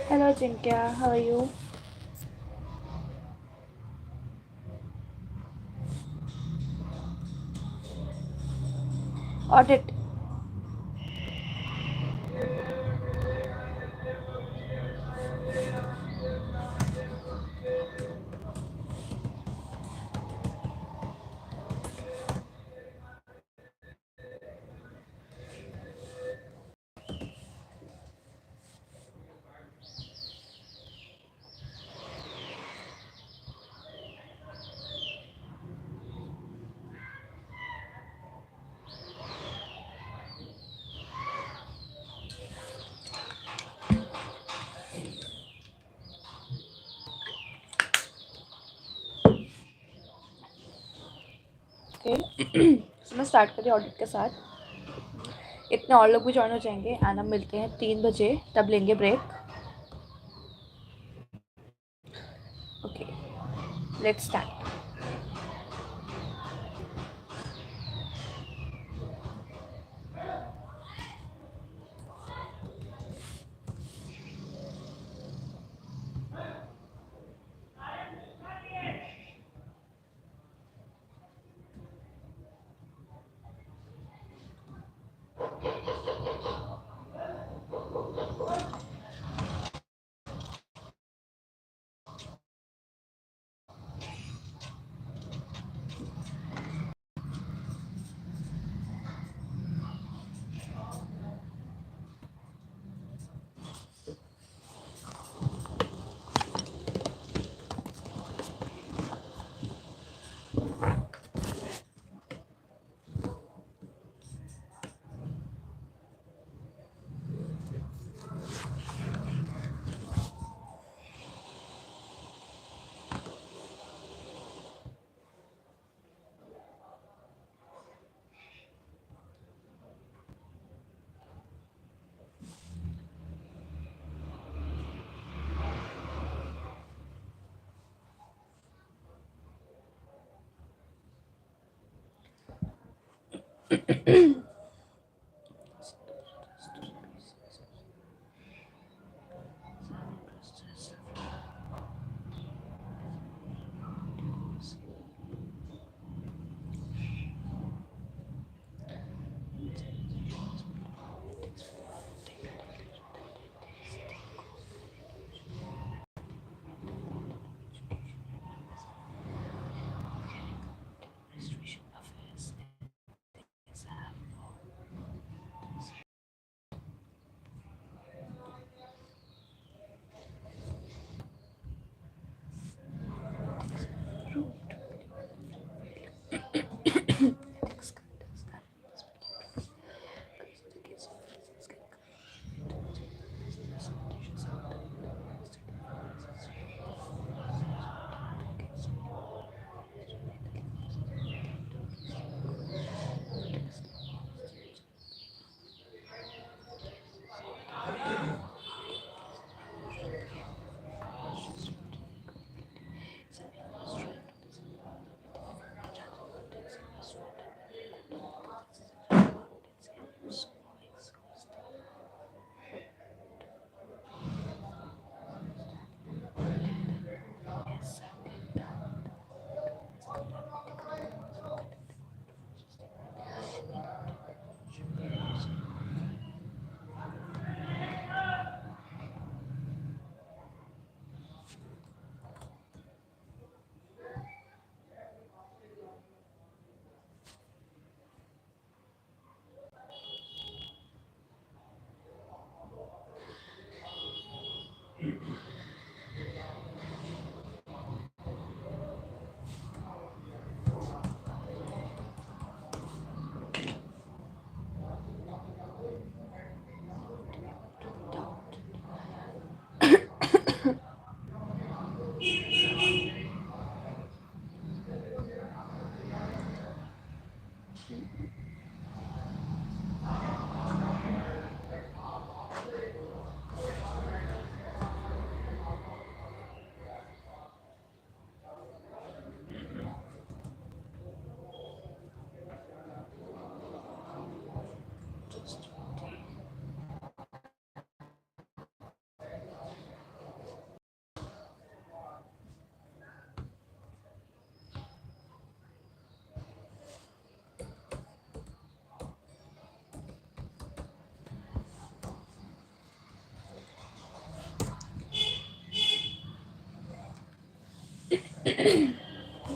Hello, Jinkya. How are you? Audit. Okay तो मैं start करी ऑडिट के साथ। इतने और लोग भी ज्वाइन हो जाएंगे एंड हम मिलते हैं 3 बजे, तब लेंगे break. Okay, let's start.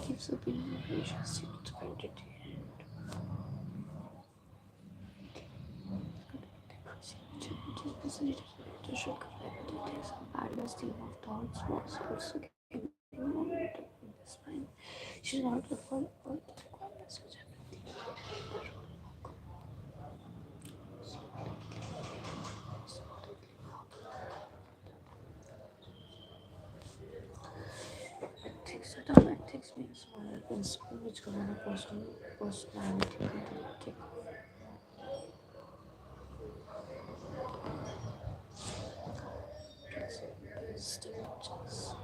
Gives opinion of patients to identity and should correct the things bad stream of thoughts was also giving momentum in this mind. She's not the full all the requirements which everything the role ethics. Ethics means moral principle which govern a personality and ethics. Stages.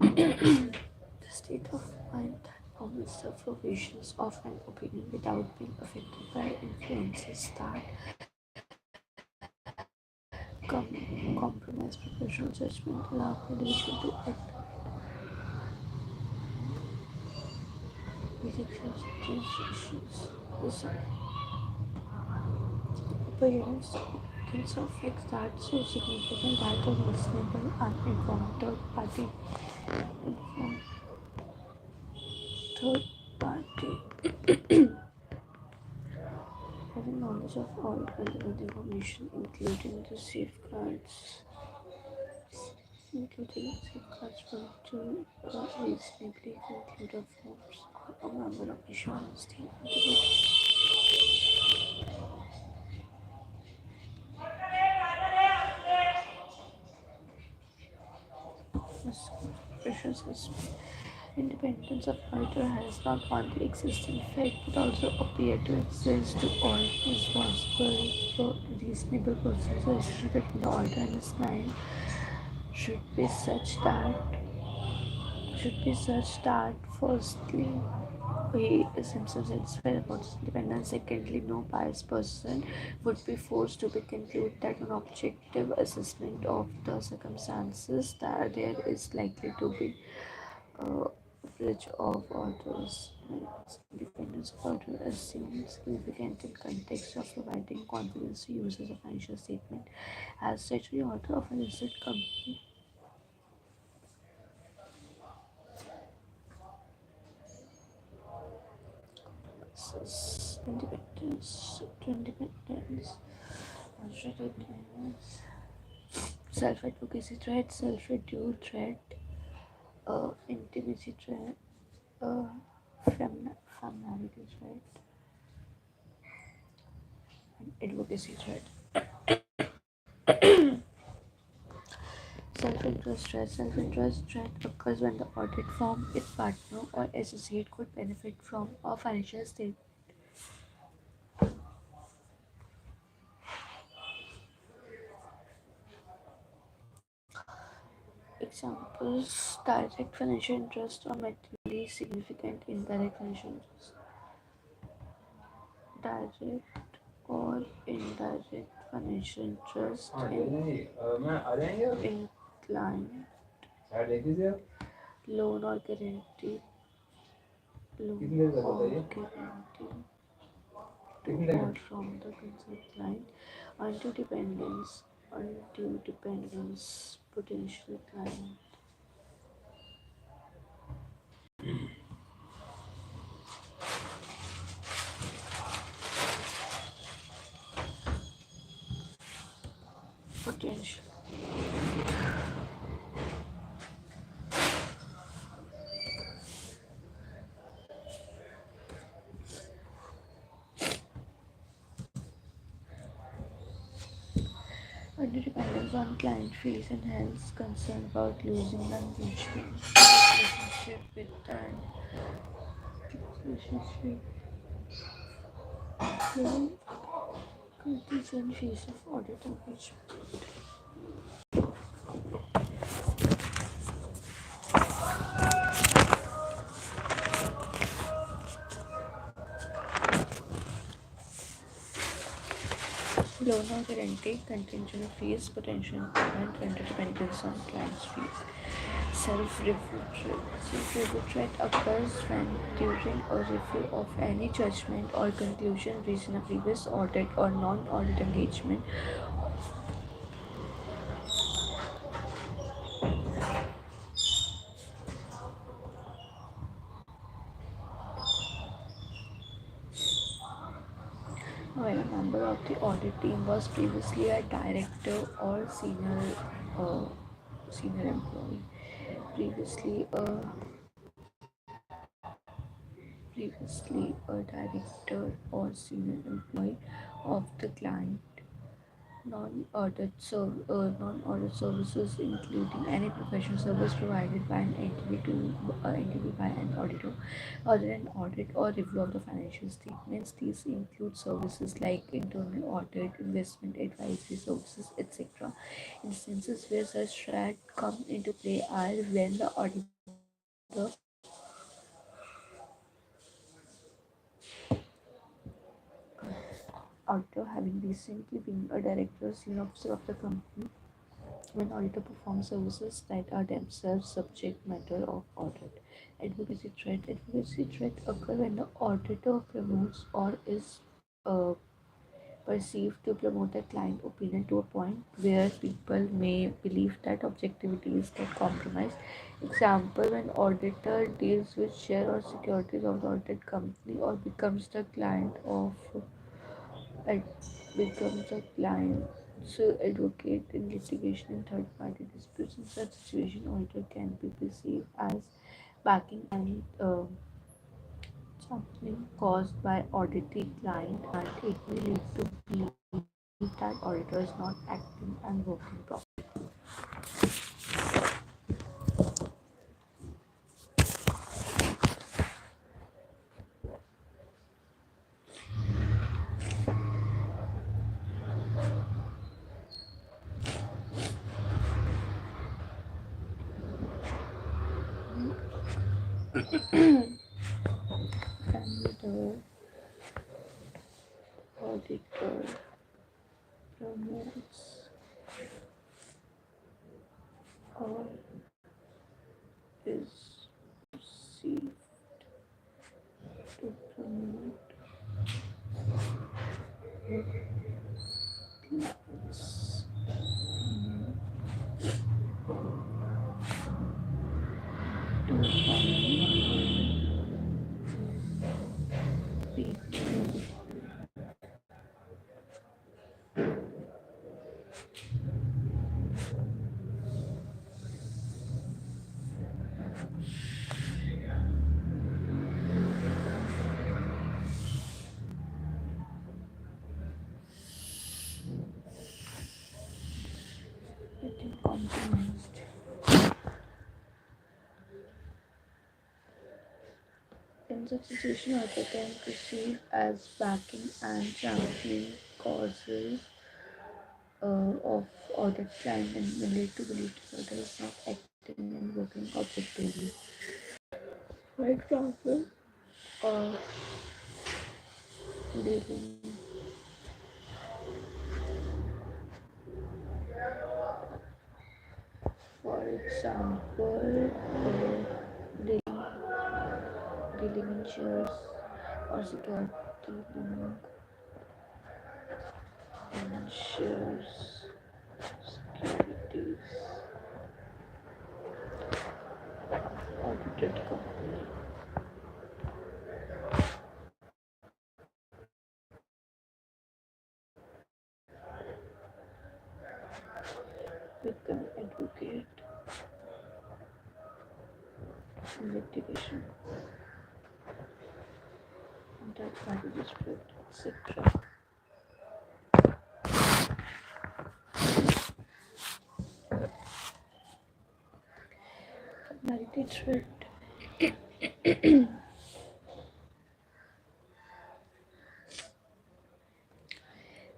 The state of mind that permits the provisions of an opinion without being affected by influences that compromise professional judgment, allow the individual to act with issues. Appearance of facts that so significant that a reasonable uninformed third party informed third party having knowledge of all relevant information including safeguards for to reasonably conclude a forms or a member of insurance team. Precious independence of auditor has not only existing fact but also appeared to exist to all responsible for reasonable persons. The relationship between the auditor and his client should be such that firstly he is himself satisfied about his independence. Secondly, no biased person would be forced to be conclude that an objective assessment of the circumstances that there is likely to be a bridge of authors. Independence of author assumes significant in context of providing confidence to use as a financial statement. As statutory author of a listed company, independence to independence, self-advocacy threat, self-review threat, intimacy threat, uh, familiarity threat, and advocacy threat. Self-interest threat occurs when the audit firm, its partner, or associate could benefit from a financial state. Examples: direct financial interest or materially significant indirect financial interest. Direct or indirect financial interest in client loan or guarantee or from the concerned client. Undue dependence potential client. Potential. Undue dependence on client fees and hence concern about losing the relationship with that relationship. Then contingent fees of audit engagement. Loan or guarantee, contingent fees, potential impairment, and dependence on client's fees. Self-review threat occurs when during a review of any judgment or conclusion reached in a previous audit or non-audit engagement. When a member of the audit team was previously a director or senior employee, previously a previously a director or senior employee of the client. Non-audit services, including any professional service provided by an entity by an auditor, other than audit or review of the financial statements. These include services like internal audit, investment advisory services, etc. Instances where such threats come into play are when the auditor, having recently been a director or senior officer of the company, when auditor performs services that are themselves subject matter of audit. Advocacy threat occur when the auditor promotes or is uh, perceived to promote a client opinion to a point where people may believe that objectivity is get compromised. Example: when auditor deals with share or securities of the audited company or it becomes a client's advocate in litigation and third-party disputes. In such situation, auditor can be perceived as backing and championing caused by auditee client, and it may lead to believe that auditor is not acting and working properly. And the auditor promotes or is perceived to promote Let's do people getting compromised. In such situation, author can perceive as backing and championing causes of audit client and relate to belief disorder is not acting and working objectively. For example, uh, dealing for example, dealing in shares or security dealing in shares, securities, audited company. Become advocate investigation and third party dispute, etc. Familiarity threat.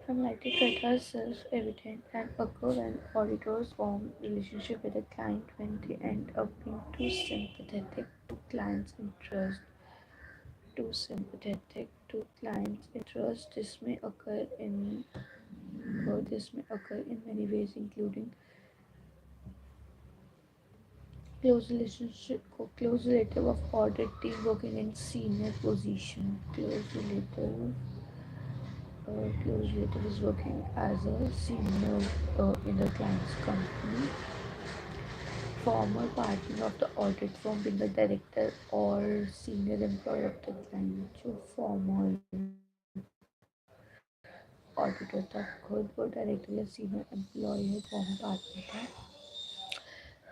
Familiarity threat are self-evident and occur when auditors form relationship with a client when they end up being too sympathetic to clients' interest. Too sympathetic to clients' interest. This may occur in many ways, including close relative of audit team working in senior position. Close relative is working as a senior in the client's company. Former partner of the audit firm being the director or senior employee of the client. जो former auditor था खुद वो director या senior employee है former partner था.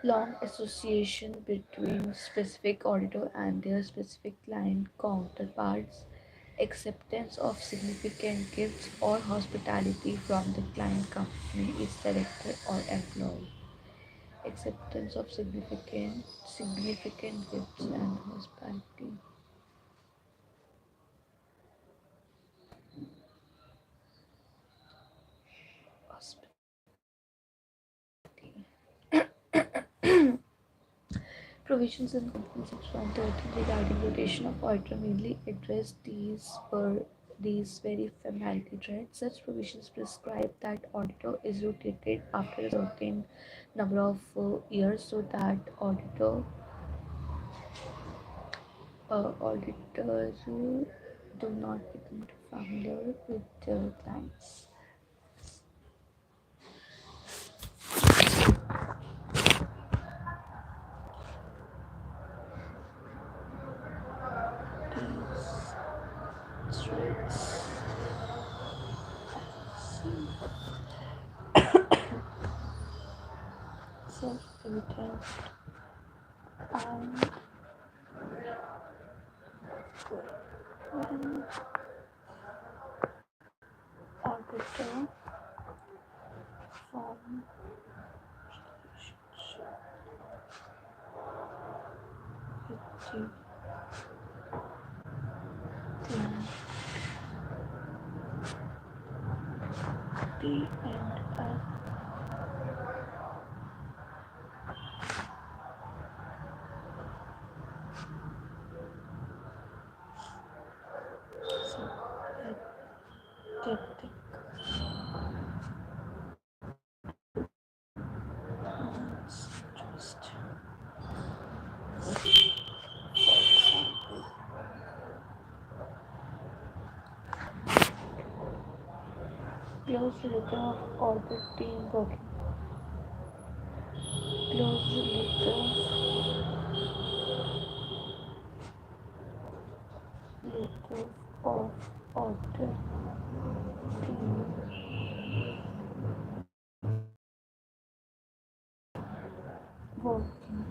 Long association between specific auditor and their specific client counterparts, acceptance of significant gifts or hospitality from the client company, its director or employee. Acceptance of significant gifts and hospitality. Provisions in Company Section 113 regarding rotation of auditor mainly address these very familiarity threats. Such provisions prescribe that auditor is rotated after a certain number of years so that auditors do not become too familiar with their clients. These threats self-evident and when auditor form with the client B and F. Sympathetic interest. For example, Close rhythm of order team working. Close rhythm of order team working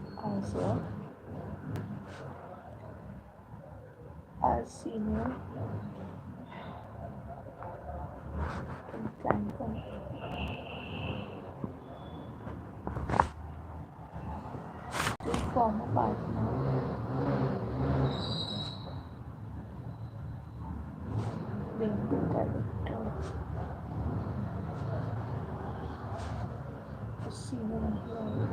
as senior in Plankton to former partner being the director, a senior employee.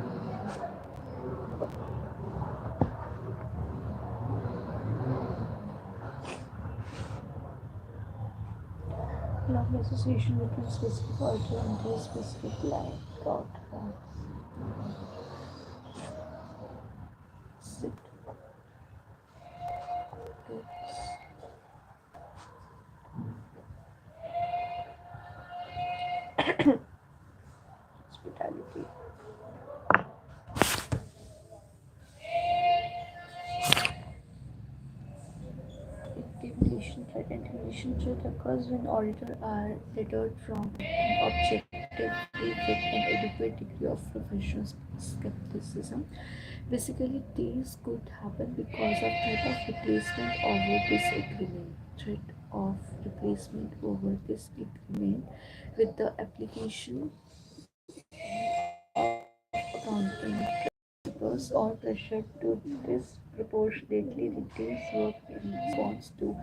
Long association with a specific order and a specific line outcomes. Sit hospitality. Intimidation threat. Intimidation threat occurs when auditors are deterred from objectively with an adequate degree of professional skepticism. Basically, these could happen because of threat of replacement over disagreement. Threat of replacement over disagreement with the application accounting principles or pressure to disproportionately reduce work in response to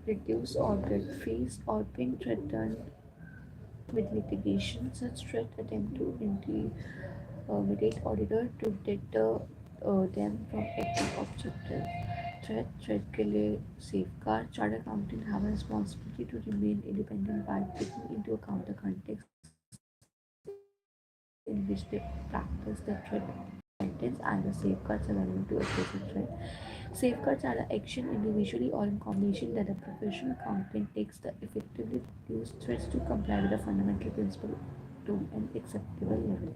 reduce audit fees or being threatened with litigation. Such threat attempt to intimidate auditor to deter them from acting objective. Threat killer safeguard. Chartered accountants have a responsibility to remain independent by taking into account the context in which they practice the threat sentence and the safeguards available to address the threat. Safeguards are the action individually or in combination that a professional accountant takes to effectively reduce threats to comply with the fundamental principle to an acceptable level.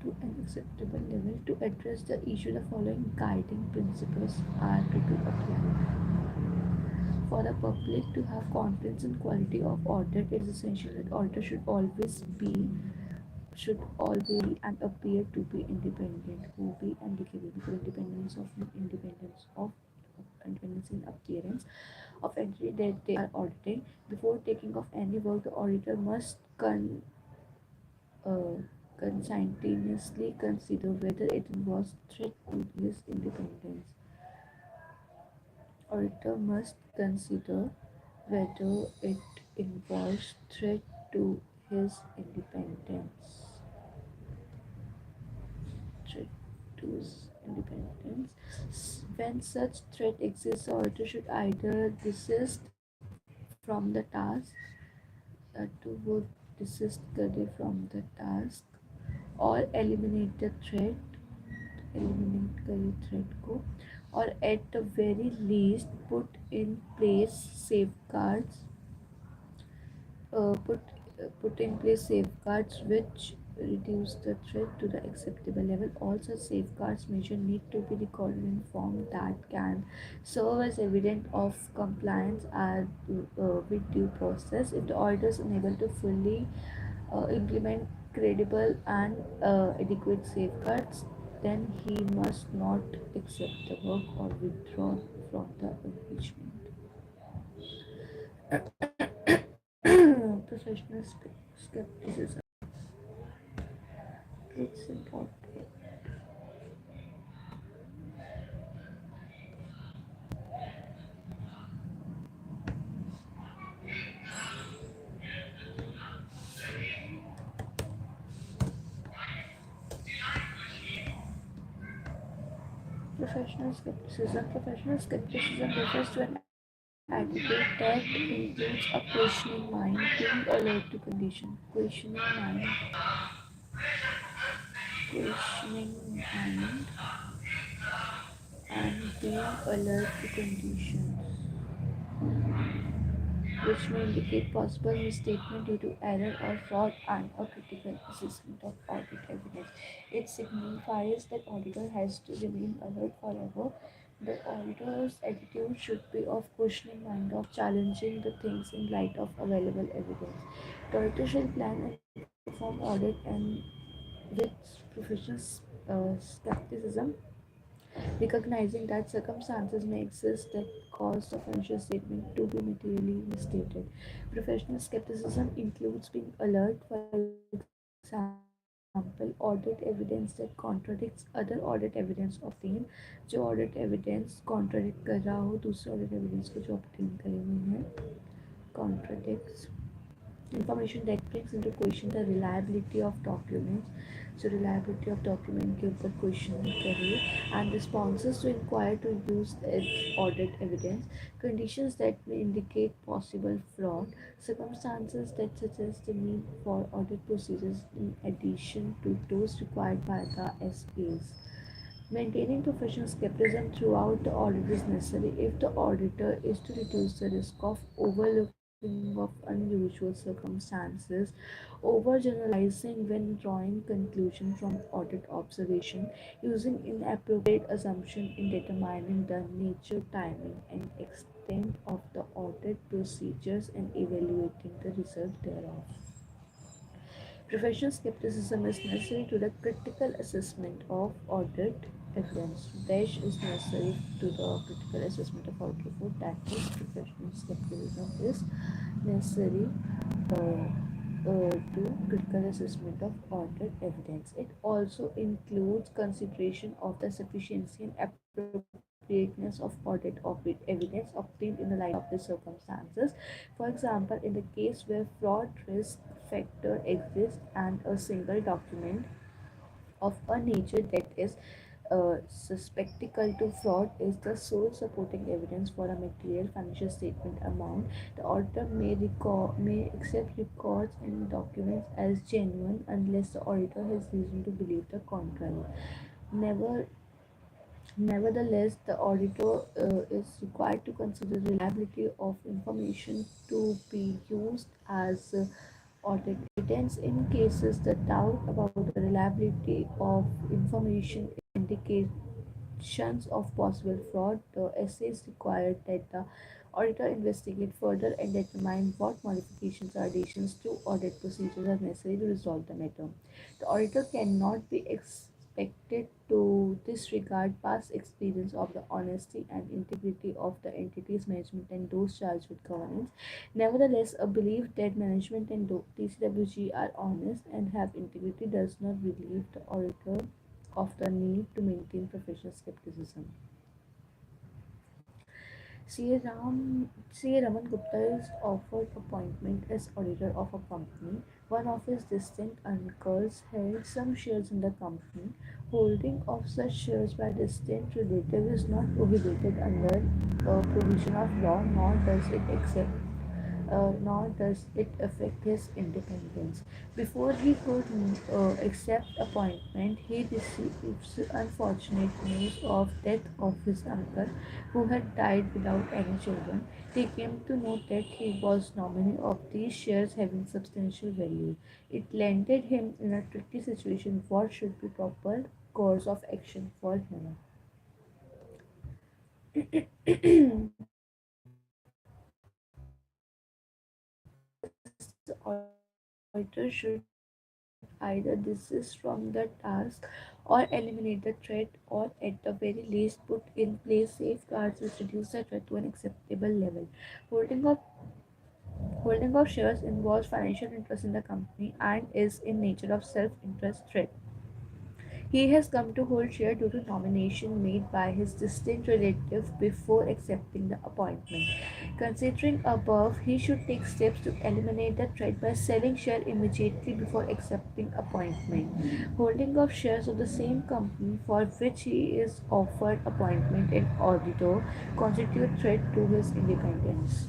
To an acceptable level to address the issue, the following guiding principles are to be applied. For the public to have confidence in quality of audit, it is essential that auditor should always be and appear to be independent, who be and capable independence in appearance of entity that they are auditing. Before taking of any work, the auditor must uh, simultaneously consider whether it involves threat to his independence. Auditor must consider whether it involves threat to his independence. Threat to his independence. When such threat exists, the auditor should either desist from the task, to would desist from the task, or eliminate threat को, or at the very least in place safeguards put put in place safeguards which reduce the threat to the acceptable level. All such safeguards measures need to be recorded in form that can serve as evidence of compliance with due process. If the auditor is unable to fully implement credible and adequate safeguards, then he must not accept the work or withdraw from the engagement. Professional skepticism. It's important. Professional skepticism. Professional skepticism refers to an attitude that includes a being alert to condition, questioning mind, and being alert to conditions. which may indicate possible misstatement due to error or fraud, and a critical assessment of audit evidence. It signifies that auditor has to remain alert forever. The auditor's attitude should be of questioning mind, of challenging the things in light of available evidence. The auditor shall plan and perform audit and with professional skepticism, recognizing that circumstances may exist that cause the financial statement to be materially misstated. Professional skepticism includes being alert, for example, audit evidence that contradicts other audit evidence obtained. जो audit evidence contradict कर रहा हो दूसरे audit evidence को जो obtain करे हुए हैं, contradicts information that brings into question the reliability of documents. So reliability of document के ऊपर question करे, and responses to inquire to use audit evidence, conditions that may indicate possible fraud, circumstances that suggest the need for audit procedures in addition to those required by the SAs. Maintaining professional skepticism throughout the audit is necessary if the auditor is to reduce the risk of overlooking of unusual circumstances, overgeneralizing when drawing conclusion from audit observation, using inappropriate assumption in determining the nature, timing, and extent of the audit procedures and evaluating the result thereof. Professional skepticism is necessary to the critical assessment of audit evidence. Dash is necessary to the critical assessment of audit report. That is, professional skepticism is necessary to critical assessment of audit evidence. It also includes consideration of the sufficiency and appropriateness of evidence obtained in the light of the circumstances. For example, in the case where fraud risk factor exists and a single document of a nature that is suspectical to fraud is the sole supporting evidence for a material financial statement amount. The auditor may accept records and documents as genuine unless the auditor has reason to believe the contrary. Never Nevertheless, the auditor is required to consider reliability of information to be used as audit evidence in cases the doubt about the reliability of information indications of possible fraud. The essay is required that the auditor investigate further and determine what modifications or additions to audit procedures are necessary to resolve the matter. The auditor cannot be expected to disregard past experience of the honesty and integrity of the entity's management and those charged with governance. Nevertheless, a belief that management and TCWG are honest and have integrity does not relieve the auditor of the need to maintain professional skepticism. C.A. Raman Gupta is offered appointment as auditor of a company. One of his distant uncles held some shares in the company. Holding of such shares by distant relative is not prohibited under provision of law, nor does it affect his independence. Before he could accept appointment, he receives unfortunate news of death of his uncle, who had died without any children. He came to know that he was nominee of these shares having substantial value. It landed him in a tricky situation. What should be proper course of action for him? Auditor should either desist from the task or eliminate the threat, or at the very least put in place safeguards which reduce the threat to an acceptable level. Holding of Holding of shares involves financial interest in the company and is in nature of self-interest threat. He has come to hold share due to nomination made by his distant relative before accepting the appointment. Considering above, he should take steps to eliminate the threat by selling share immediately before accepting appointment. Holding of shares of the same company for which he is offered appointment and auditor constitute threat to his independence.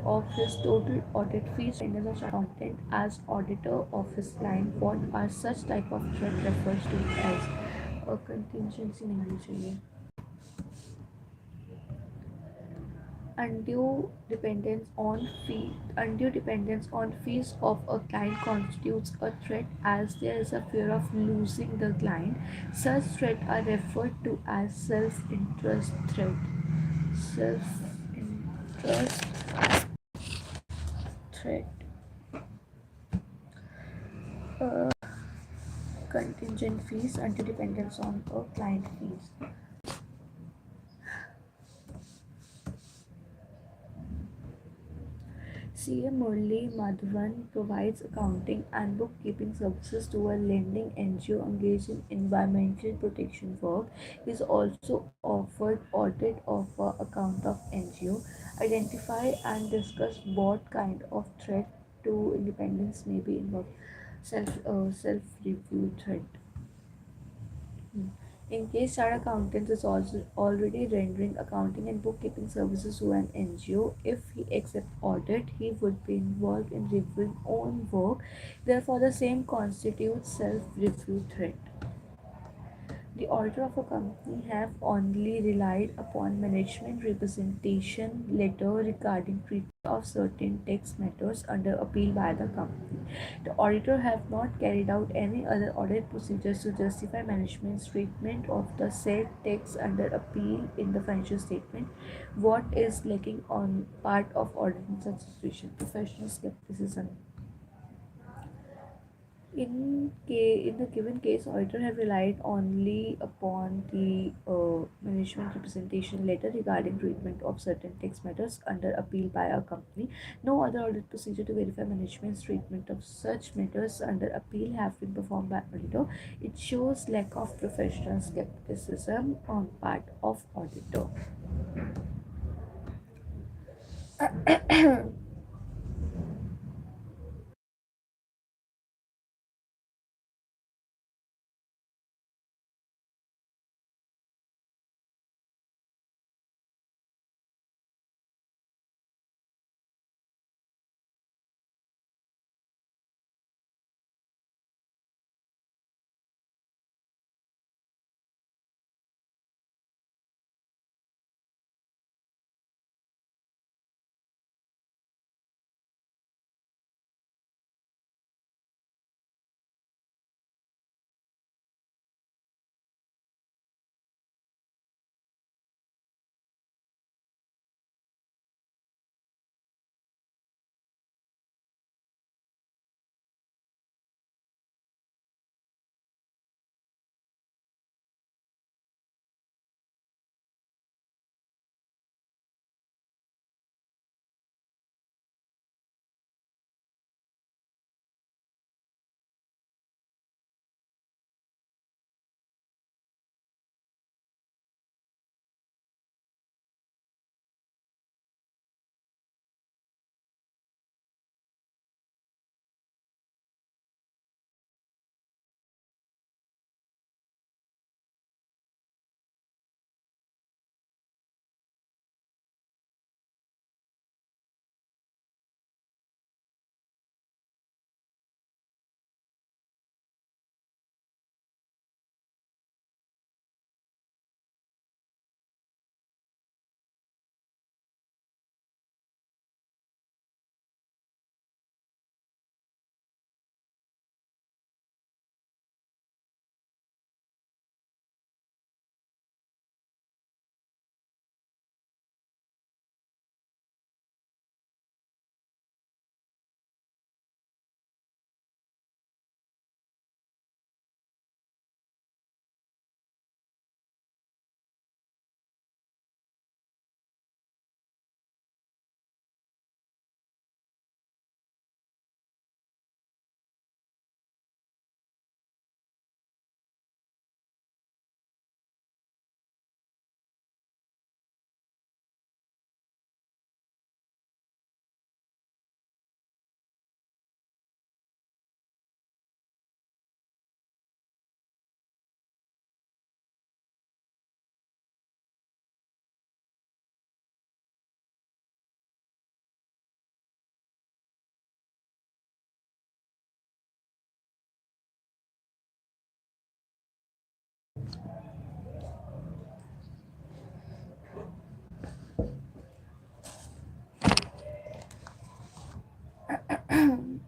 Of his his total audit fees depends on accountant as auditor of his client. What are such type of threat refers to as a contingency negligence. Undue dependence on fees of a client constitutes a threat as there is a fear of losing the client. Such threats are referred to as self-interest threat. Self-interest threat. Uh, Contingent fees, undue dependence on a client fees. CA Murli Madhavan provides accounting and bookkeeping services to a lending NGO engaged in environmental protection work. He is also offered audit of account of NGO, identify and discuss what kind of threat to independence may be involved. Self review threat. In case Chartered Accountant is also already rendering accounting and bookkeeping services to an NGO, if he accepts audit, he would be involved in reviewing own work. Therefore, the same constitutes self-review threat. The auditor of a company have only relied upon management representation letter regarding treatment of certain tax matters under appeal by the company. The auditor have not carried out any other audit procedures to justify management's treatment of the said tax under appeal in the financial statement. What is lacking on part of audit in such situation? Professional skepticism. In the given case, auditor have relied only upon the management representation letter regarding treatment of certain tax matters under appeal by a company. No other audit procedure to verify management's treatment of such matters under appeal have been performed by auditor. It shows lack of professional skepticism on part of auditor.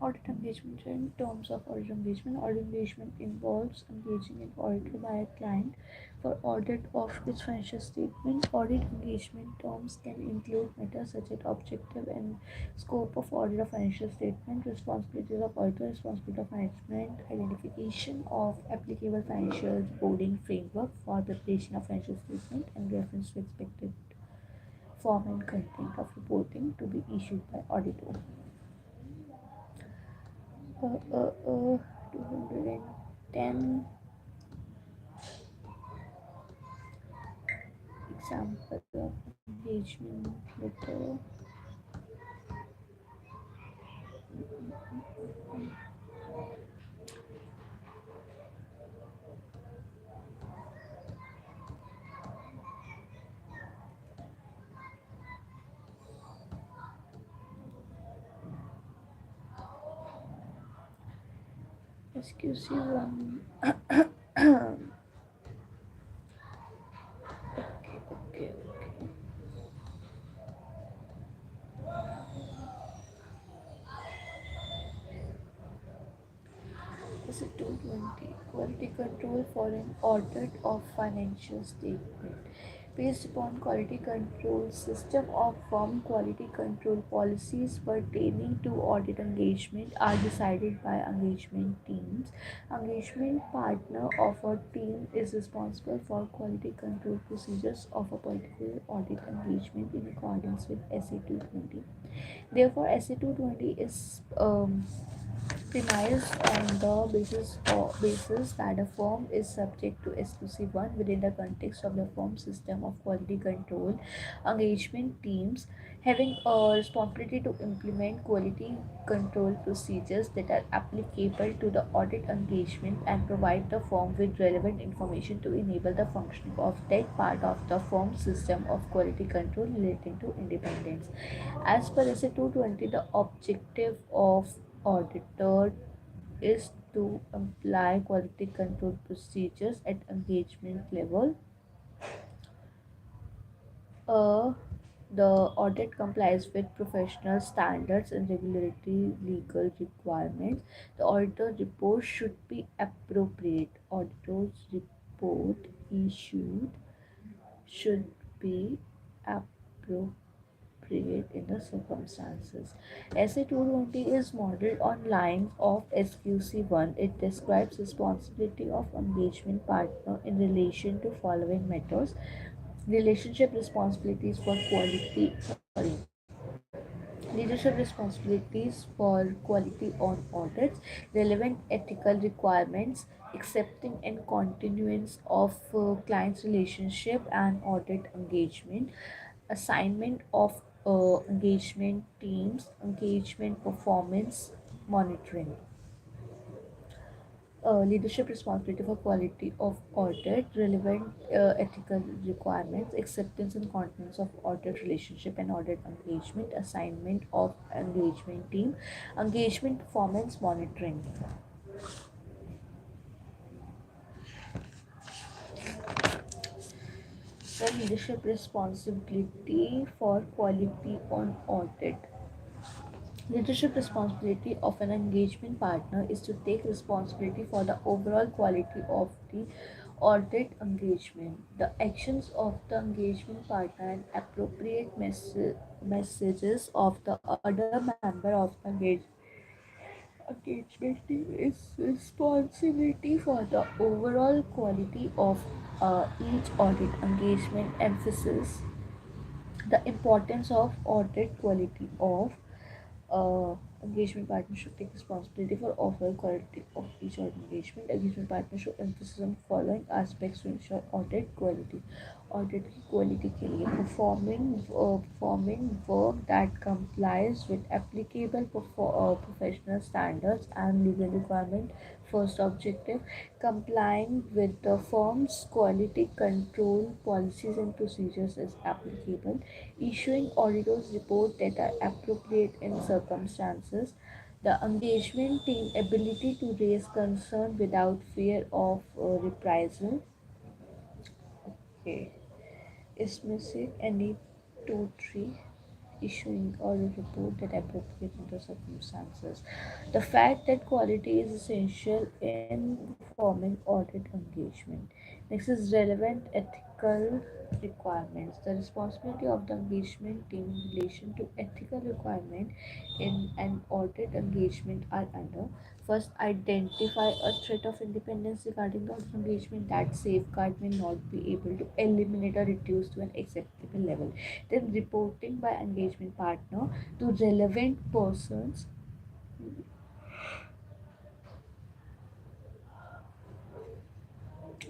Audit engagement. In terms of audit engagement involves engaging an auditor by a client for audit of its financial statement. Audit engagement terms can include matters such as objective and scope of audit of financial statement, responsibilities of auditor, responsibility of management, identification of applicable financial reporting framework for preparation of financial statement, and reference to expected form and content of reporting to be issued by auditor. 210 example of engagement letter. SQC1. Okay. Is it 220? Quality control for an audit of financial statement. Based upon quality control system of firm, quality control policies pertaining to audit engagement are decided by engagement teams. Engagement partner of a team is responsible for quality control procedures of a particular audit engagement in accordance with SA 220. Therefore, SA 220 is premised on the basis that a firm is subject to exclusive one within the context of the firm system of quality control. Engagement teams having a responsibility to implement quality control procedures that are applicable to the audit engagement and provide the firm with relevant information to enable the functioning of that part of the firm system of quality control relating to independence. As per SA 220, the objective of auditor is to apply quality control procedures at engagement level. Uh, the audit complies with professional standards and regulatory legal requirements. The auditor report should be appropriate. Auditor's report issued should be appropriate in the circumstances. SA 220 is modeled on lines of SQC1. It describes responsibility of engagement partner in relation to following matters: relationship responsibilities for quality, leadership responsibilities for quality on audits, relevant ethical requirements, accepting and continuance of clients relationship and audit engagement, assignment of engagement teams, engagement performance monitoring. Leadership responsibility for quality of audit, relevant ethical requirements, acceptance and continuance of audit relationship and audit engagement, assignment of engagement team, engagement performance monitoring. The leadership responsibility for quality on audit. Leadership responsibility of an engagement partner is to take responsibility for the overall quality of the audit engagement. The actions of the engagement partner and appropriate messages of the other member of the engagement team is responsibility for the overall quality of each audit engagement. Emphasis the importance of audit quality of engagement partner should take responsibility for overall quality of each audit engagement. Engagement partner should emphasize on following aspects to ensure audit quality. Audit की quality के लिए performing work that complies with applicable professional standards and legal requirement. First objective: complying with the firm's quality control policies and procedures as applicable, issuing auditors report that are appropriate in circumstances, the engagement team ability to raise concern without fear of reprisal. Okay, इसमें से any two three issuing audit report that appropriate in the circumstances. The fact that quality is essential in performing audit engagement. Next is relevant ethical requirements. The responsibility of the engagement team in relation to ethical requirement in an audit engagement are under: first, identify a threat of independence regarding the audit engagement that safeguard may not be able to eliminate or reduce to an acceptable level. Then, reporting by engagement partner to relevant persons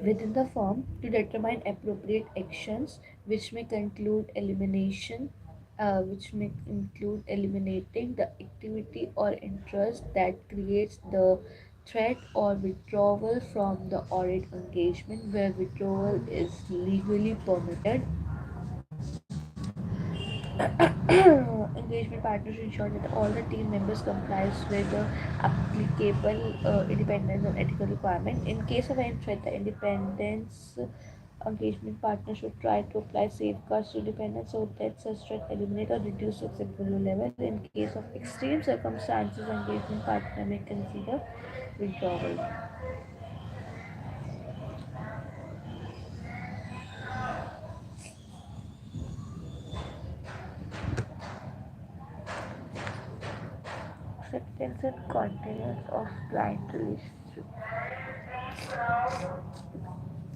within the firm to determine appropriate actions, which may conclude elimination, which may include eliminating the activity or interest that creates the threat, or withdrawal from the audit engagement where withdrawal is legally permitted. Engagement partners ensure that all the team members complies with the applicable independence and ethical requirement. In case of any threat, the independence engagement partner should try to apply safeguards to independence so that such threat eliminate or reduce to acceptable level. In case of extreme circumstances, engagement partner may consider withdrawal. Acceptance and continuance of client relationship.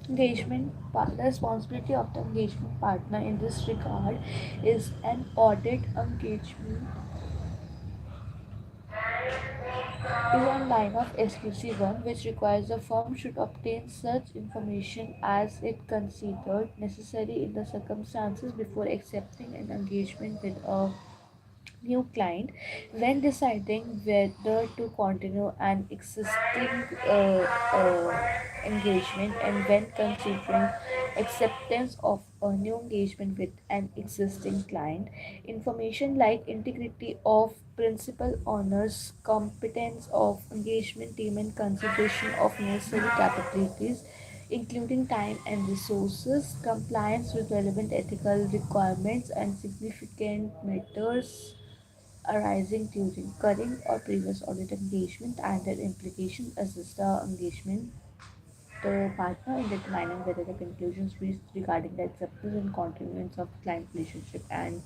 The responsibility of the engagement partner in this regard is an audit engagement is on line of SQC1, which requires the firm should obtain such information as it considered necessary in the circumstances before accepting an engagement with a new client. When deciding whether to continue an existing engagement, and when considering acceptance of a new engagement with an existing client, information like integrity of principal owners, competence of engagement team, and consideration of necessary capabilities including time and resources, compliance with relevant ethical requirements, and significant matters arising during current or previous audit engagement and their implication assist the engagement the partner in determining whether the conclusions reached regarding the acceptance and continuance of client relationship and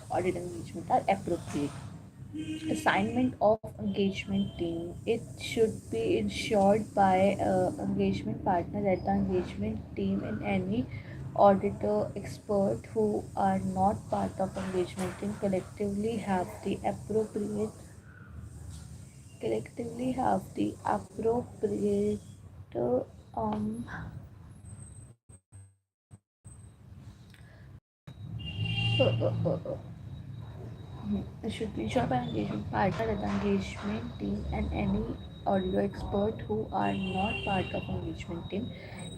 audit engagement are appropriate. Assignment of engagement team. It should be ensured by engagement partner that the engagement team and any auditor expert who are not part of engagement team collectively have the appropriate um uh, uh, uh, uh, it should be ensured by engagement partner that the engagement team and any audio expert who are not part of engagement team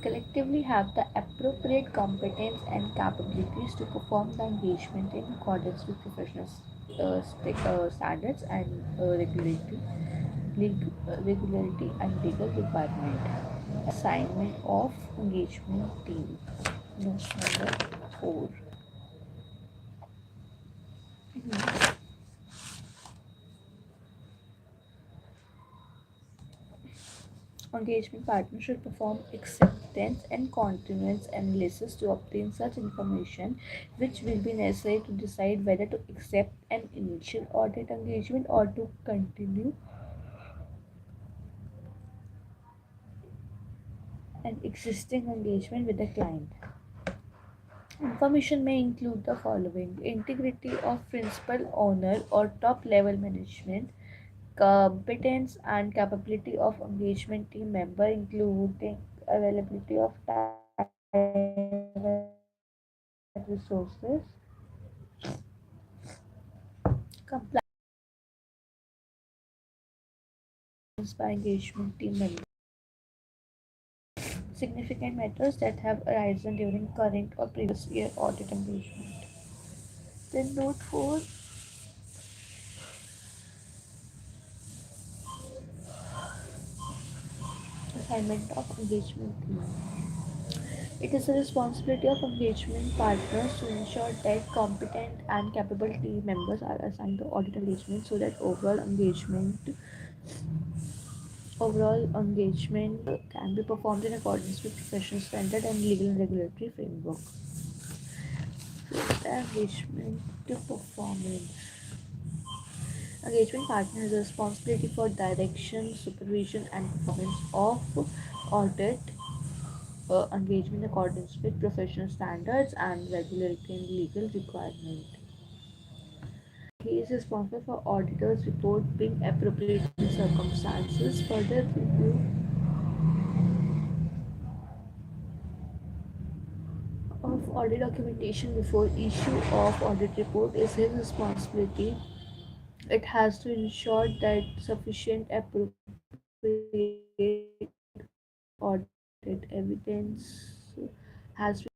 collectively have the appropriate competence and capabilities to perform the engagement in accordance with professional standards and regularity and legal requirement. Assignment of engagement team. Note number 4. Engagement partner should perform acceptance and continuance analysis to obtain such information which will be necessary to decide whether to accept an initial audit engagement or to continue an existing engagement with the client. Information may include the following: integrity of principal owner or top level management, competence and capability of engagement team member, including availability of time and resources, compliance by engagement team member, significant matters that have arisen during current or previous year audit engagement. Then note 4. Assignment of engagement team. It is the responsibility of engagement partners to ensure that competent and capable team members are assigned to audit engagement so that overall engagement can be performed in accordance with professional standard and legal and regulatory framework. The engagement to performance. Engagement partner has a responsibility for direction, supervision, and performance of audit engagement in accordance with professional standards and regulatory and legal requirement. He is responsible for auditors' report being appropriate in circumstances. Further review of audit documentation before issue of audit report is his responsibility. It has to ensure that sufficient appropriate audit evidence has been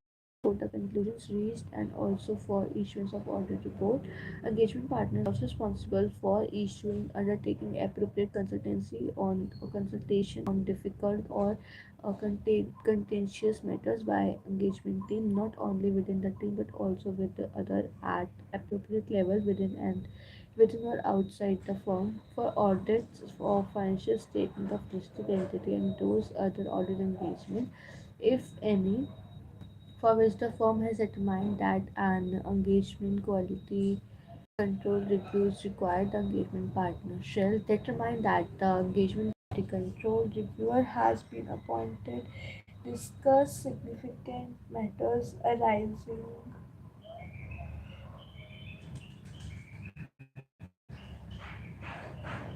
for the conclusions reached and also for issuance of audit report. Engagement partners are also responsible for issuing undertaking appropriate consultation on difficult or contentious matters by engagement team, not only within the team but also with the other at appropriate level within or outside the firm for audits of financial statement of listed entity and those other audit engagement, if any, for which the firm has determined that an engagement quality control review is required. The engagement partner shall determine that the engagement quality control reviewer has been appointed, discuss significant matters arising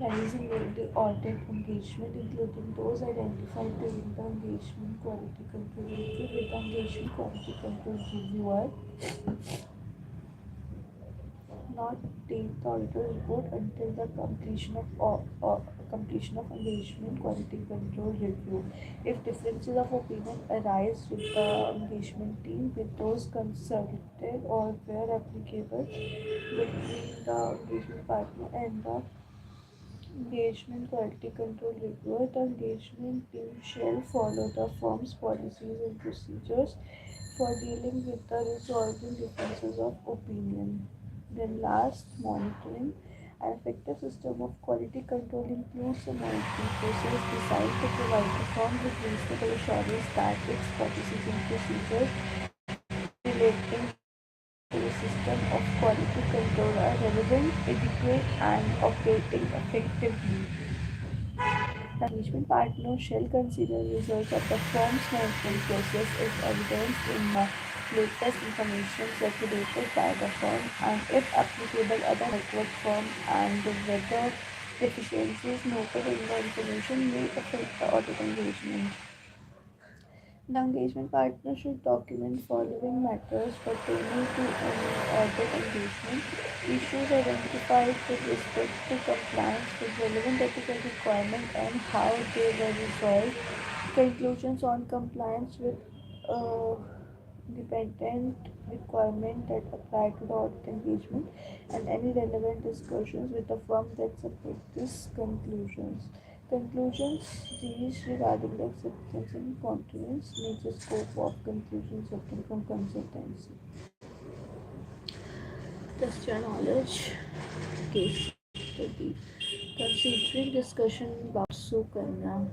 during the audit engagement, including those identified during the engagement quality control review with the engagement quality control reviewer not take the auditor's report until the completion of engagement quality control review. If differences of opinion arise with the engagement team, with those consulted or where applicable between the engagement partner and the engagement quality control reviewer, the engagement team shall follow the firm's policies and procedures for dealing with the resolving differences of opinion. Then last, monitoring. An effective system of quality control includes a monitoring process designed to provide the firm with reasonable assurance that its policies and procedures relating to the system of quality control are relevant, adequate, and operating effectively. The engagement partner shall consider results of the firm's management process as evidence in the latest information circulated by the firm and, if applicable, other network firm and whether deficiencies noted in the information may affect the audit engagement. The engagement partner should document following matters pertaining to any audit engagement: issues identified with respect to compliance with relevant ethical requirement and how they were resolved, conclusions on compliance with uh, dependent requirement that apply to the audit engagement, and any relevant discussions with the firm that support these conclusions. Conclusions reached regarding the acceptance and continuance, major scope of conclusions obtained from consultancy. Test your knowledge. Case study. Considering discussion about Sukarna.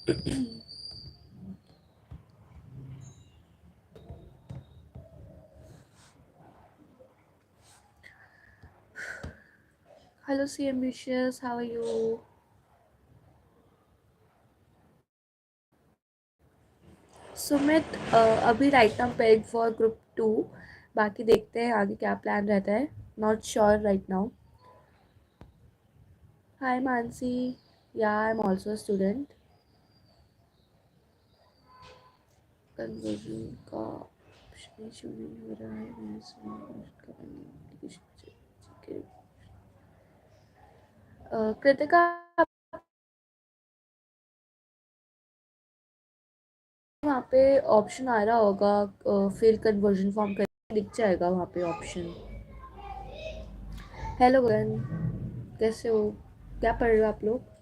Hello, C ambitious. How are you? Sumit अभी right now paid for group 2। बाकी देखते हैं आगे क्या plan रहता है। Not sure right now. Hi Mansi. Yeah I am also student. Conversion का option issue नहीं हो रहा है। मैं कृतिका, वहाँ पे ऑप्शन आ रहा होगा। फिर कन्वर्जन फॉर्म कर दिख जाएगा वहाँ पे ऑप्शन। हेलो गगन, कैसे हो? क्या पढ़ रहे हो आप लोग?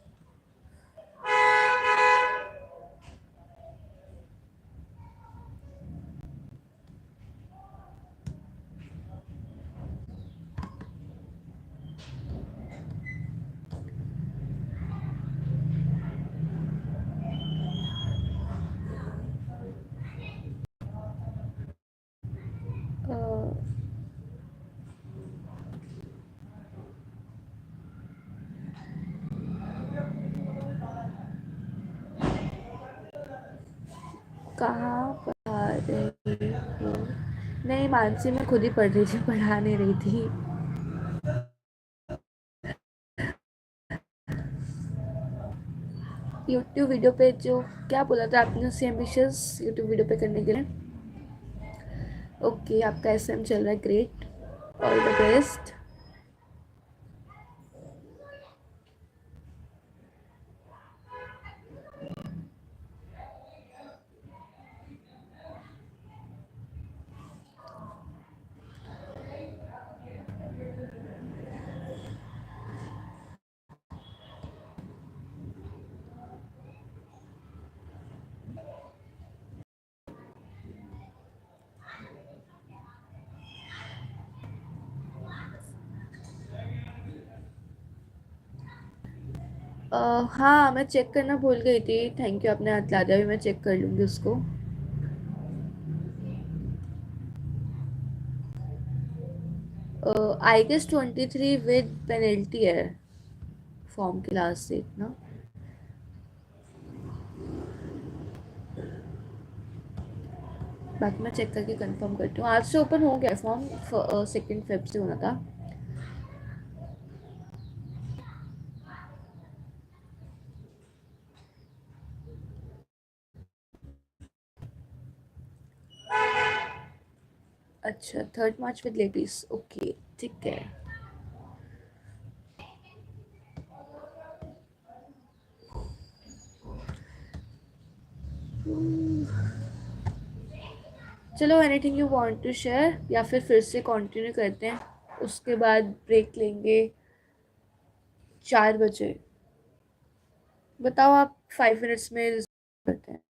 अ, कहाँ पढ़ा रही हो? नहीं मानसी, मैं खुद ही पढ़ रही थी, पढ़ा नहीं रही थी। यूट्यूब वीडियो पे जो क्या बोला था आपने, सेम एम्बिशियस यूट्यूब वीडियो पे करने के लिए? ओके, आपका एसएम चल रहा है, ग्रेट। All the best. हाँ, मैं चेक करना भूल गई थी। थैंक यू, आपने हाथ ला दिया। अभी मैं चेक कर लूँगी उसको। आई गेस 23 विद पेनल्टी है फॉर्म की लास्ट डेट ना। बाकी मैं चेक करके कंफर्म करती हूँ। आज से ओपन हो गया फॉर्म, 2 फेब से होना था। अच्छा, 3 मार्च विद लेडीज, ओके, ठीक है। चलो, anything you want to share या फिर से कंटिन्यू करते हैं? उसके बाद ब्रेक लेंगे 4 बजे। बताओ आप, 5 मिनट्स में करते हैं।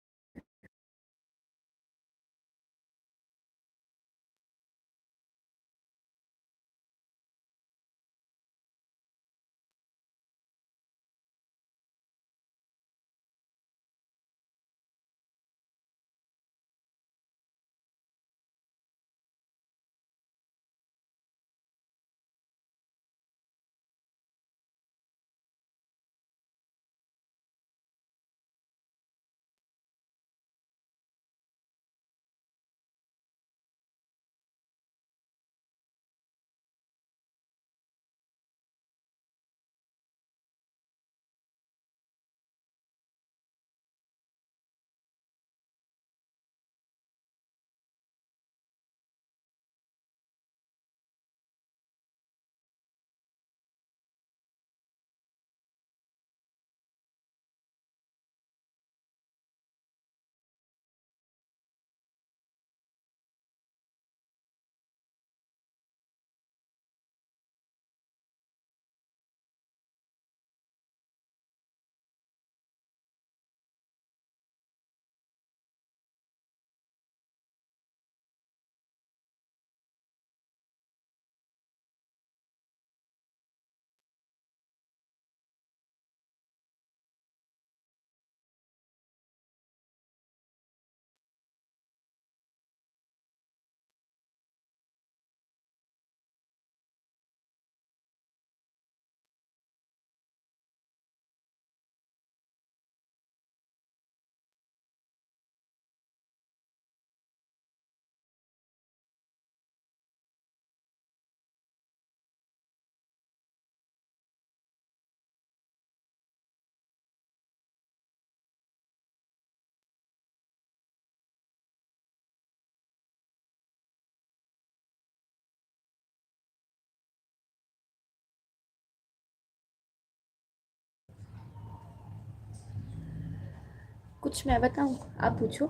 कुछ मैं बताऊँ, आप पूछो।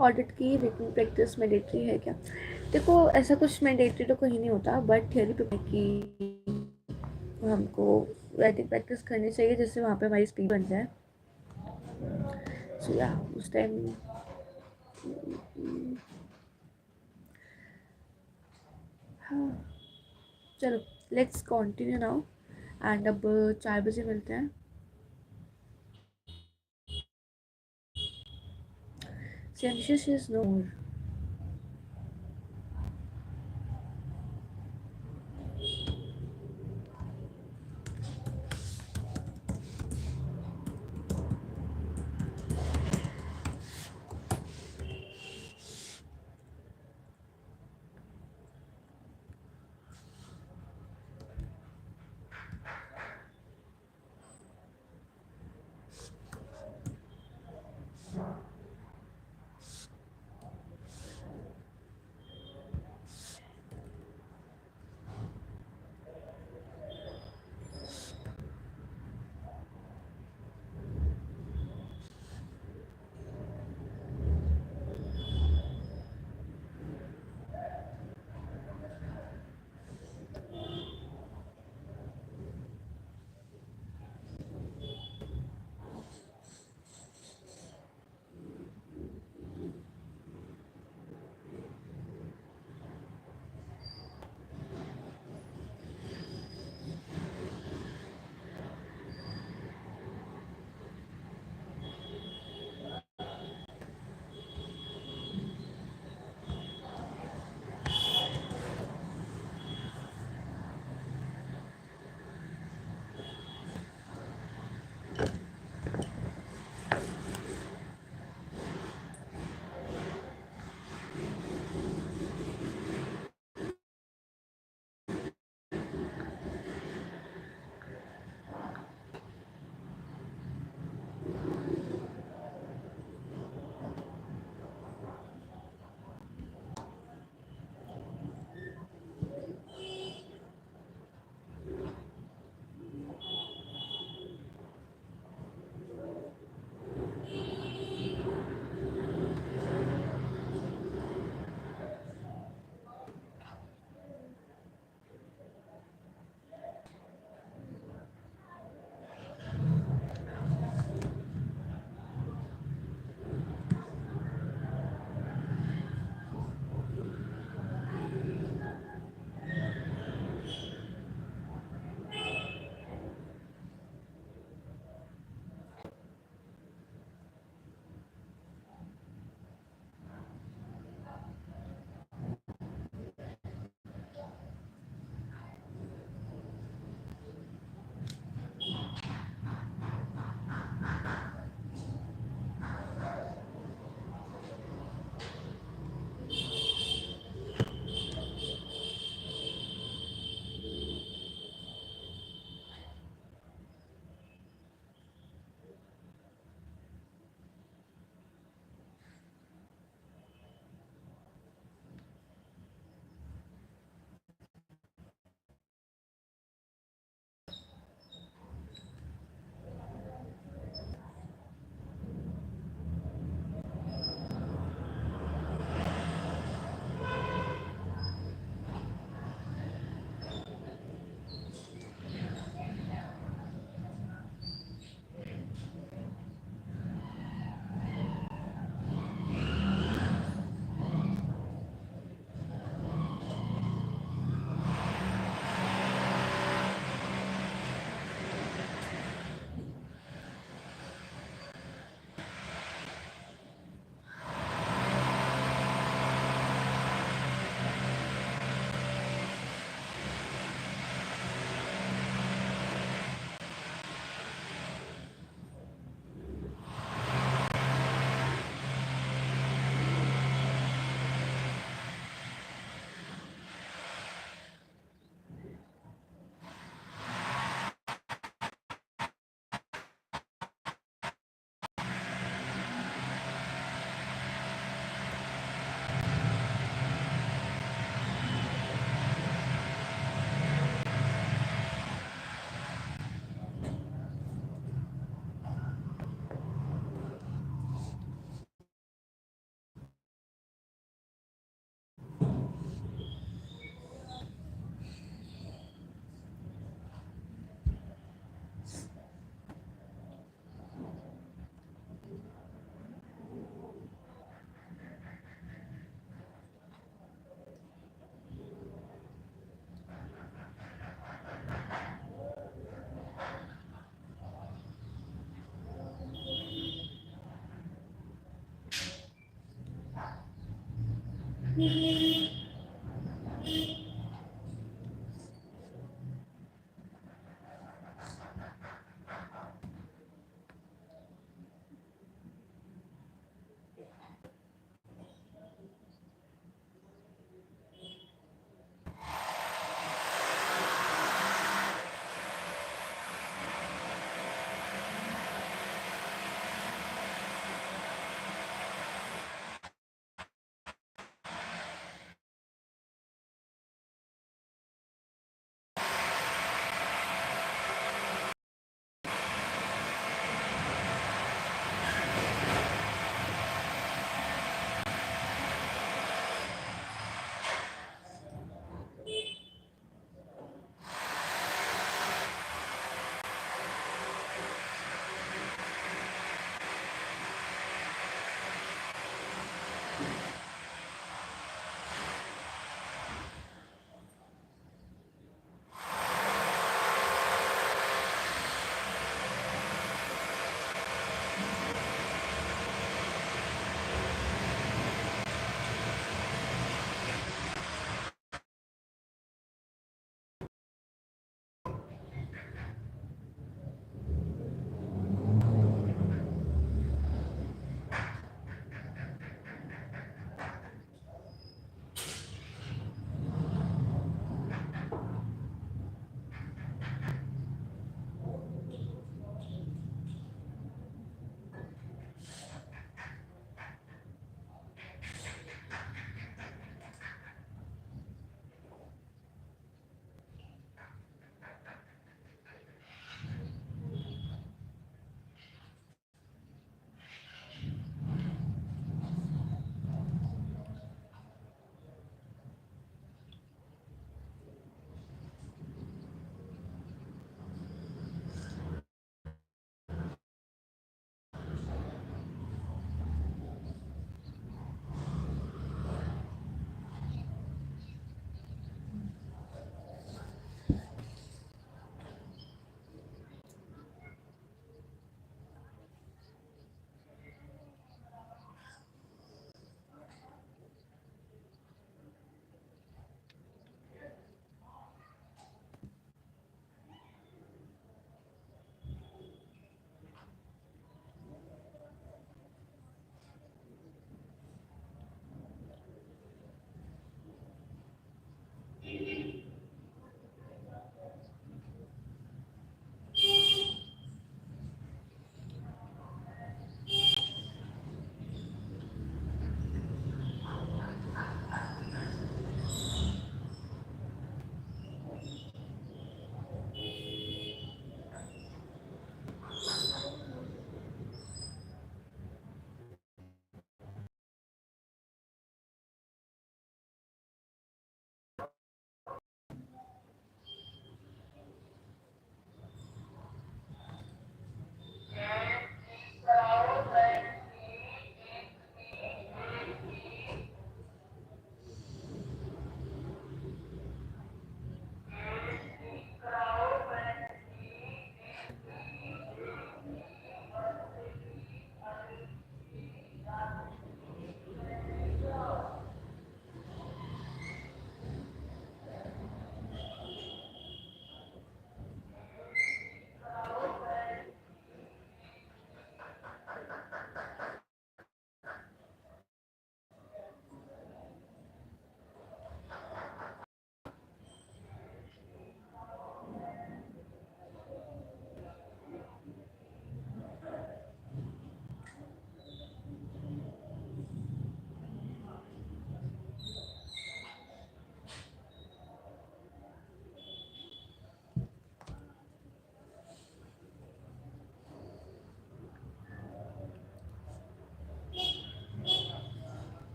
ऑडिट की रीडिंग प्रैक्टिस मैंडेटरी है क्या? देखो ऐसा कुछ मैंडेटरी तो कहीं नहीं होता, बट थियरी पे कि हमको राइटिंग प्रैक्टिस करनी चाहिए जिससे वहाँ पे हमारी स्पीड बन जाए। सो या उस टाइम हाँ, चलो लेट्स कंटिन्यू नाउ। एंड अब 4 बजे मिलते हैं। Sensuous is no more.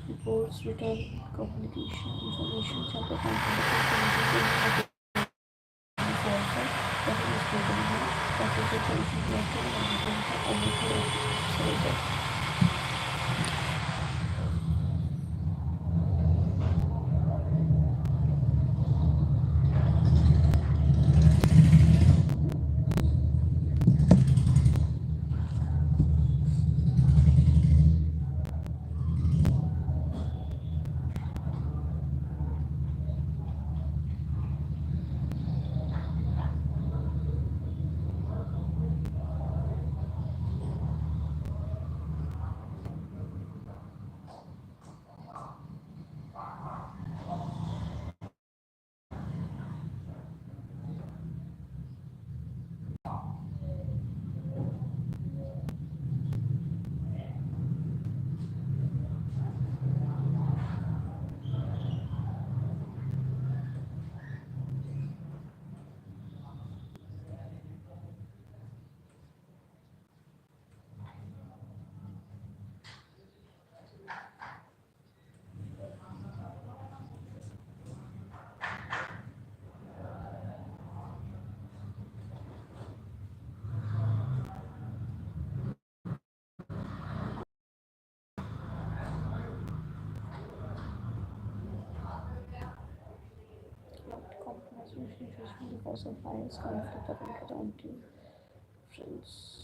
Reports, written communication, information, sample content, compromise usually because of bias, conflict of interest, and difference.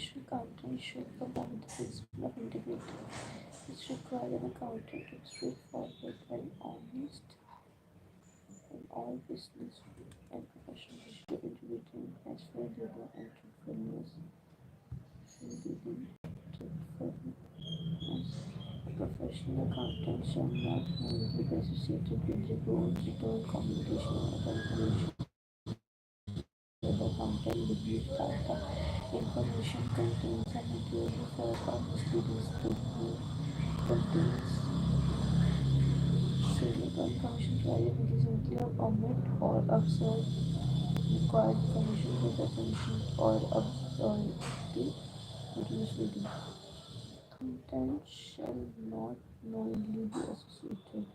professional accountant should comply with the principle of integrity. This requires an accountant to be straightforward and honest in all business and professional issues, integrity, transparency, and truthfulness. A professional accountant shall not only be associated with return communication or information. The accountant believes that the information contains a material false or misleading statement, contains salient information provided intelligently or omit or observe required information with assumption or absurdity, which is misleading. Content shall not knowingly be associated.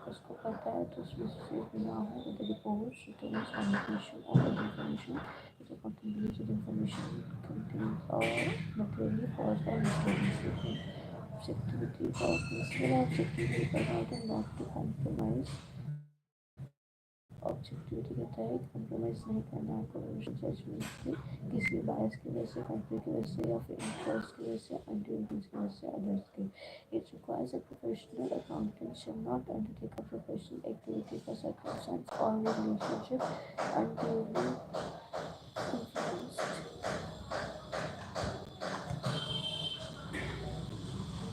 उसको पता है तो उसमें associate ना हो with the reports, returns, communication or other information which are contributed with information contains or materially false or misleading statement. Objectivity का principle है objectivity का है not to compromise. ऑब्जेक्टिविटी कहता है कॉम्प्रोमाइज़ नहीं करना है कमर्शियल जजमेंट की किसी भी बायस की वजह से कंपनी की वजह से या फिर इंटरेस्ट की वजह से अनड्यू इन्फ्लुएंस की वजह से अदर्स की it requires a professional accountant should not undertake a professional activity for circumstance और relationship unduly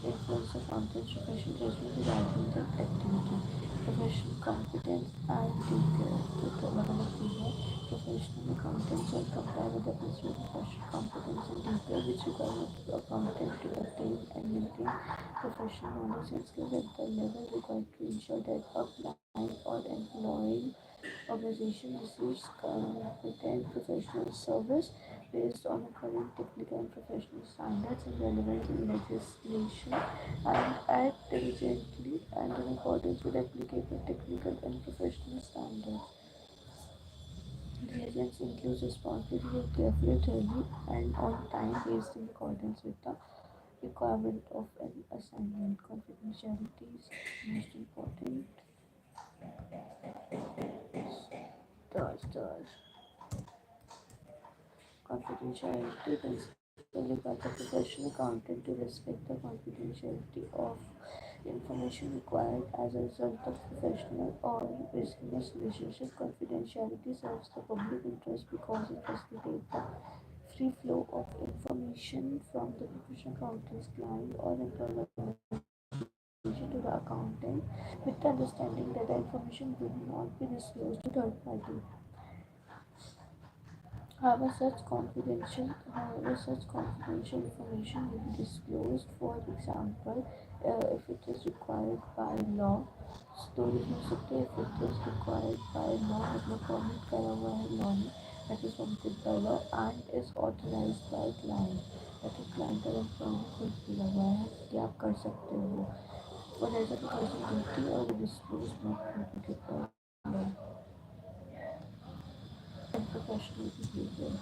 influence of content, professional judgment is argument activity, professional competence and detail. तो अलग-अलग चीज़ है professional accountant shall comply with the principle of professional competence and detail which requires the accountant to attain and maintain professional knowledge and skills at the level required to ensure that a client or employee organization receives competent professional service based on current technical and professional standards and relevant legislation and act diligently and in accordance with applicable technical and professional standards. Diligence includes responsibility to carefully, thoroughly, and on time based in accordance with the requirement of an assignment. Confidentiality is most important. Stars. Confidentiality principle requires a professional accountant to respect the confidentiality of information required as a result of professional or business relationship. Confidentiality serves the public interest because it facilitates the free flow of information from the professional accountant's client or employer to the accountant with the understanding that the information will not be disclosed to third party. However, such confidential information will be disclosed, for example, if it is required by law. Storage हो सकते हैं if it is required by law मतलब permit करा हुआ है law ने that is permitted by law and is authorized by client that is client और employee को दिया हुआ है कि आप कर सकते हो और ऐसा तो person duty or disclose not permitted by law and professional behavior.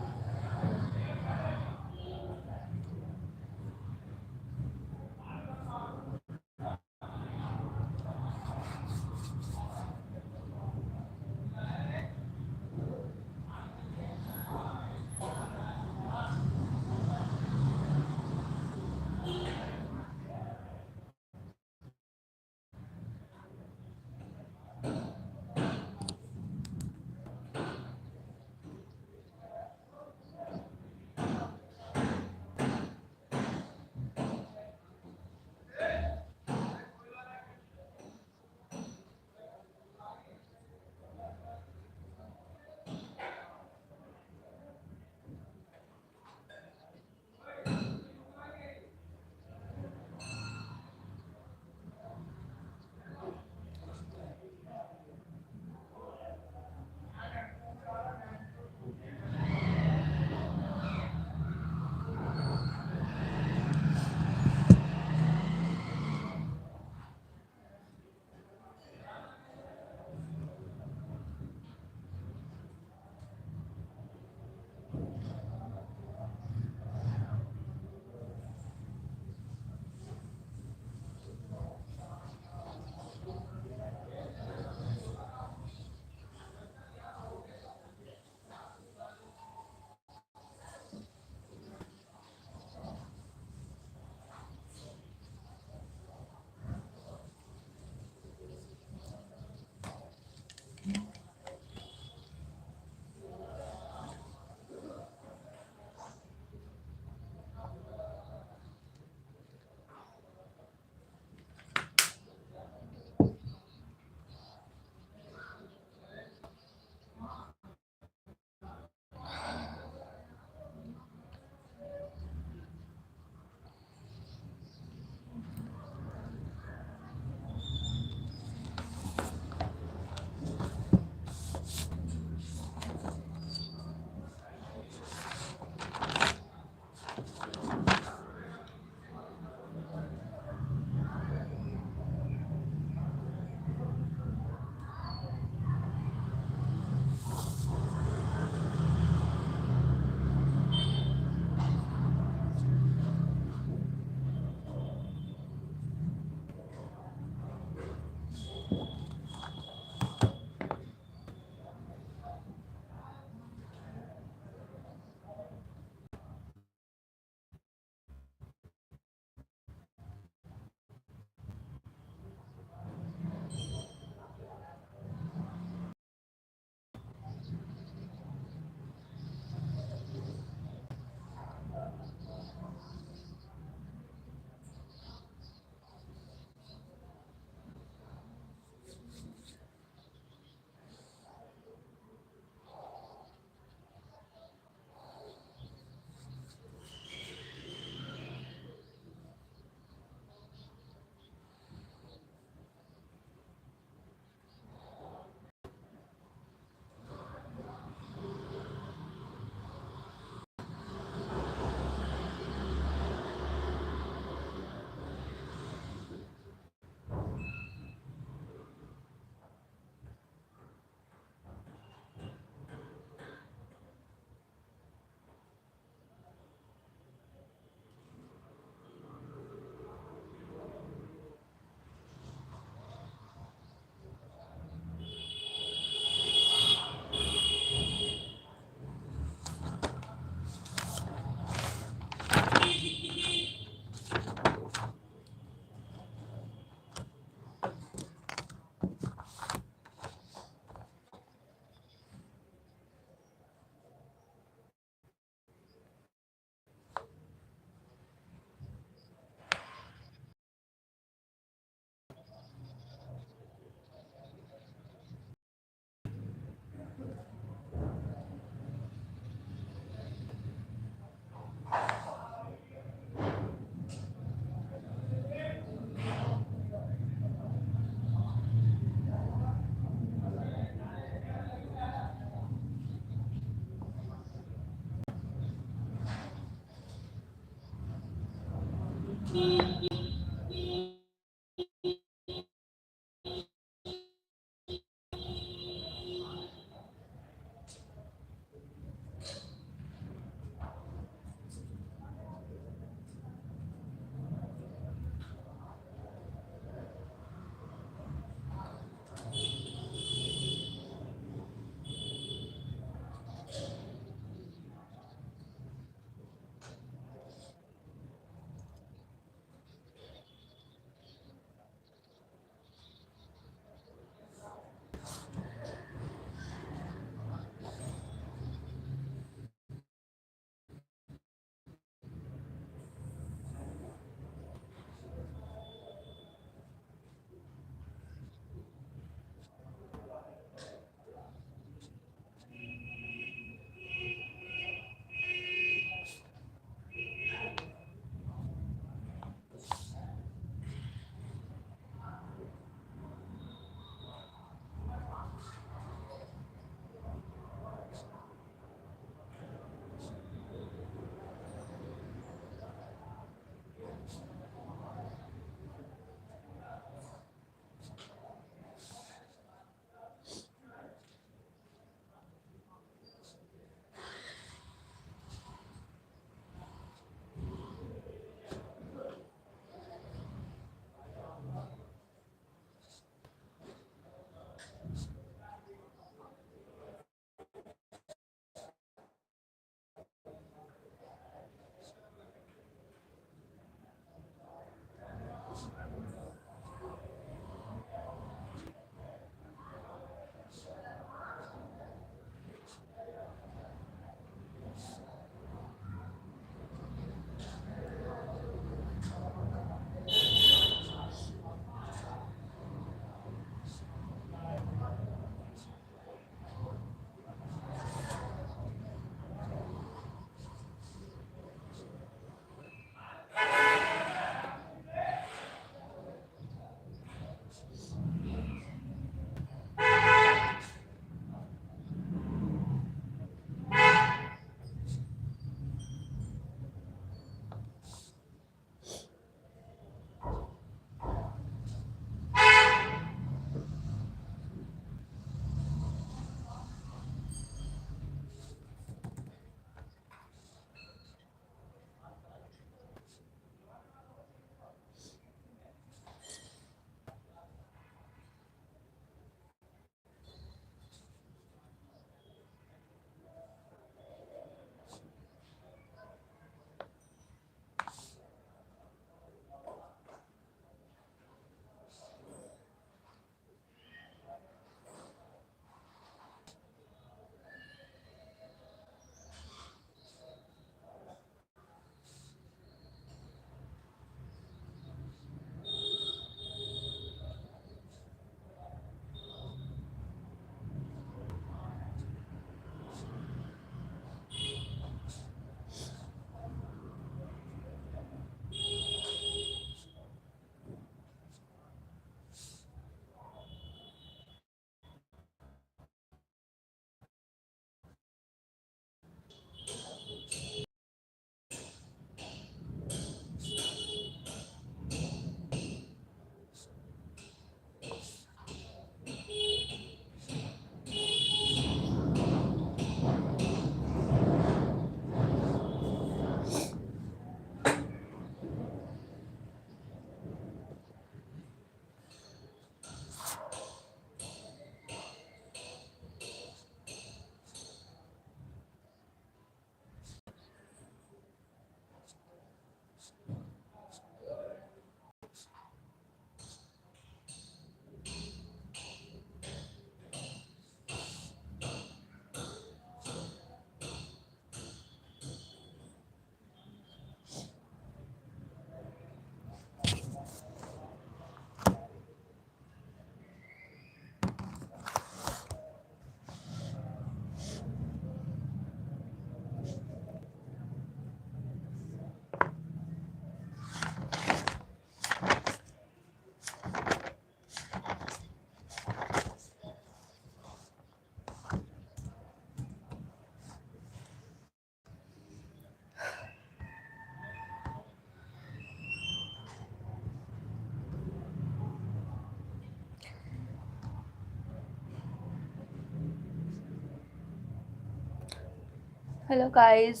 Hello guys,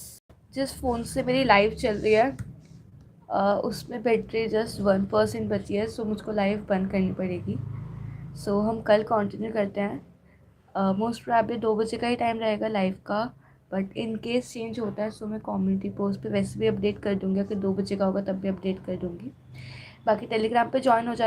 जिस फ़ोन से मेरी लाइव चल रही है उसमें बैटरी जस्ट 1% बची है, सो मुझको लाइव बंद करनी पड़ेगी। सो हम कल कंटिन्यू करते हैं। मोस्ट प्रॉब्ली 2 बजे का ही टाइम रहेगा लाइव का, बट इन केस चेंज होता है सो मैं कम्युनिटी पोस्ट पे वैसे भी अपडेट कर दूँगी। अगर 2 बजे का होगा तब भी अपडेट कर दूँगी। बाकी टेलीग्राम पे ज्वाइन हो